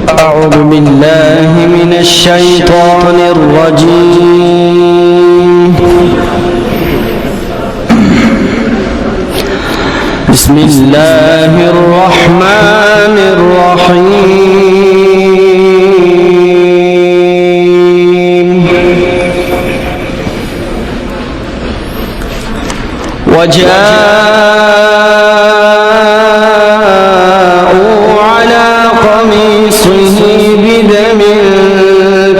أعوذ بالله من الشيطان الرجيم. بسم الله الرحمن الرحيم. وجاءوا على قميصه بدم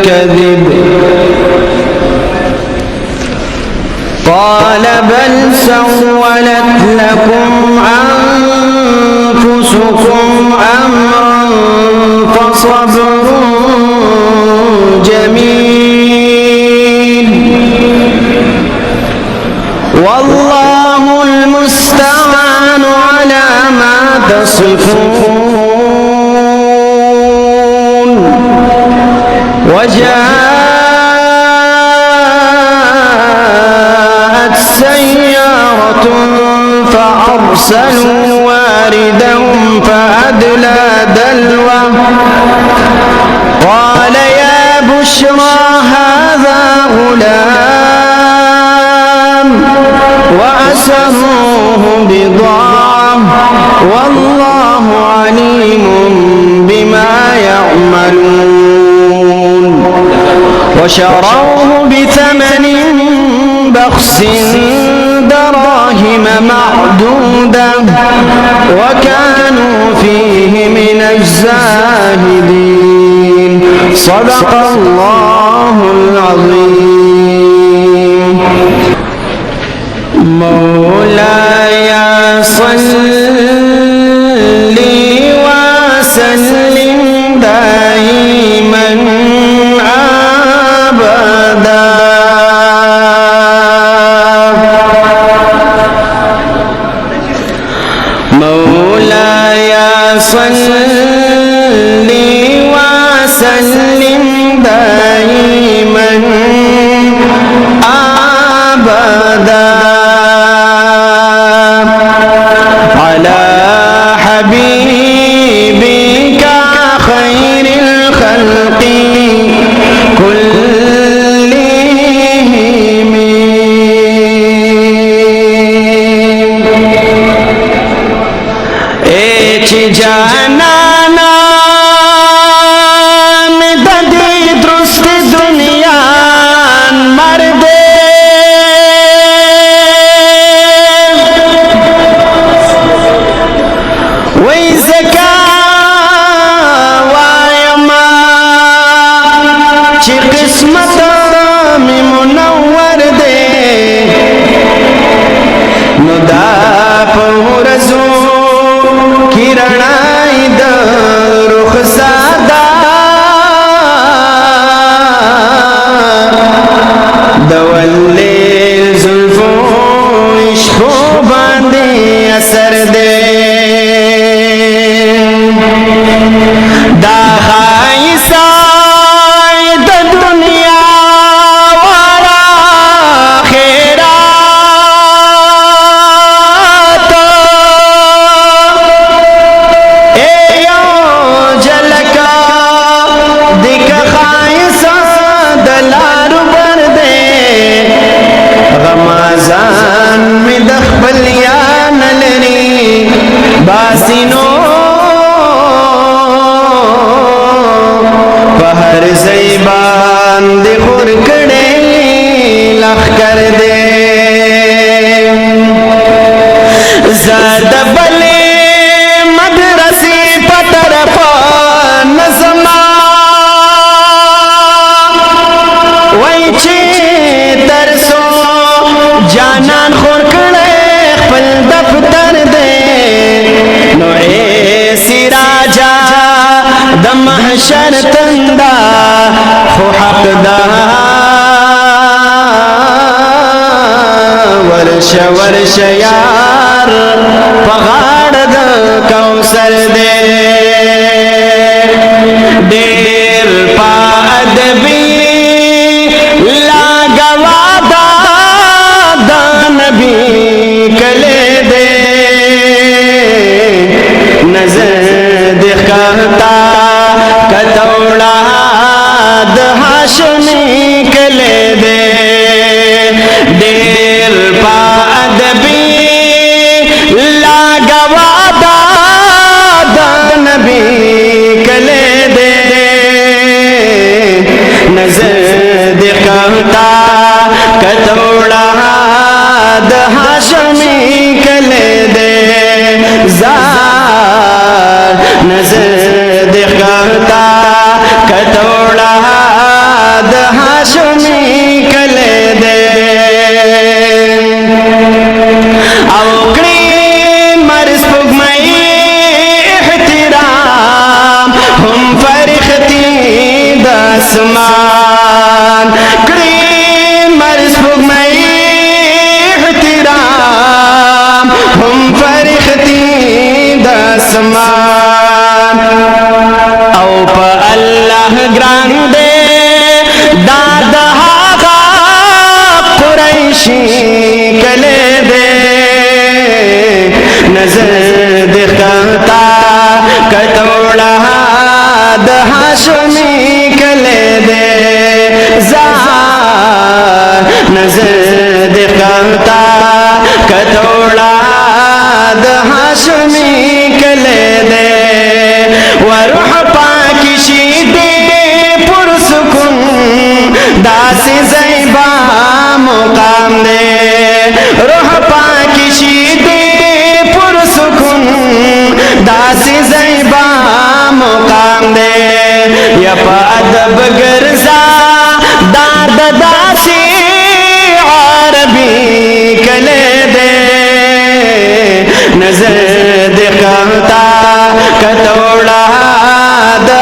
كذب قال بل سولت لكم أنفسكم أمرا فصبر جميل والله المستعان على ما تصفون. وجاءت سيارة فأرسلوا واردهم فأدلى دلوه قال يا بشرى هذا غلام وأسروه بضاعة والله عليم بما يعملون. وشروه بثمن بخس دراهم معدودة وكانوا فيه من الزاهدين. صدق الله العظيم. مولاي صل وسلم دائما أبدا مولاي صل وسلم دائما أبدا على حبيبك خير الخلق كلهم. ایچ جانانا مددی درست دنیا مردے وی زکا وایما چی قسمت می منور دے نو دا پورزو किरणाई द रुख सादा दवल्ले जुल्फों इश्को बांधे असर दे दाहाई साई द दुनिया वाला खेरा रमजान में दखबलिया नलरी बासिनो पहर ज़ैबान दे खुरकड़े लख कर दे ज़्यादा बले मदरसी पतरफ नज़मा वैचे तरसो जानन खोर कड़े खपल दफ्तर दे नोए सिराजा द महशर तंदा खो हकदा वर्ष वर्ष यार पहाड़ द कौसर दे देर पाद भी लागवादा दान भी कले दे नजर दिखता कतौड़ा हाशमी कले दे डेर पादबी लागवादा नबी कले दे नजर दिखता कतौड़ा हाशमी कले दे नजर दिखता कतौड़ा हाशमी कले दे अवकड़ी मर्ज पुगमई एहतिराम हम फरिख्ती दसमान कड़ी मर्ज पुगमई एहतिराम हम फरिख्ती दसमान औ प अल्लाह ग्रान दे दादा कुरैशी कले दे नजर दिखता कतौड़ा हाशमी कले दे नजर दिखता कतौड़ा हाशमी कले दे वरुह पाकी शीदे पुरसुकुन दासी ज़ैबा मुकाम दे रूह पाकी शीदे पुरसुकुन दासी ज़ैबा मुकाम दे यप अदब गर्जा दाद दासी अरबी कले दे नजर दिखता कतौड़ा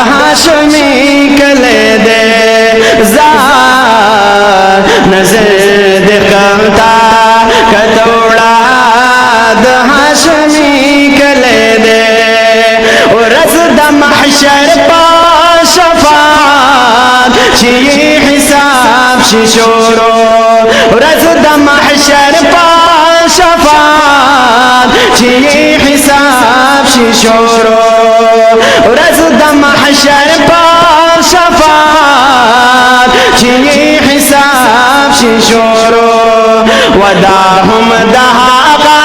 हाशमी कले दे नजर दिखता कतौड़ा हाशमी कले दे रज़द महशर पा शफात शी हिसाब शिशोरो रज़द महशर पा शफात शी हिसाब शिशोरो रज़द महशर पा शफात शी हिसाब शिशोरो वदाहुम दहागा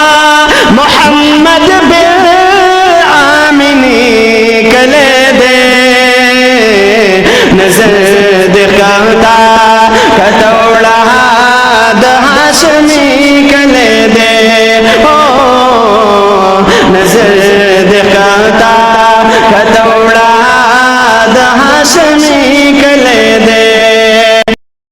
मोहम्मद बिन आमिनी कले दे नजर दिखता कतौड़ा हाशमी कले दे ओ नजर दिखता कतौड़ा हाशमी कले दे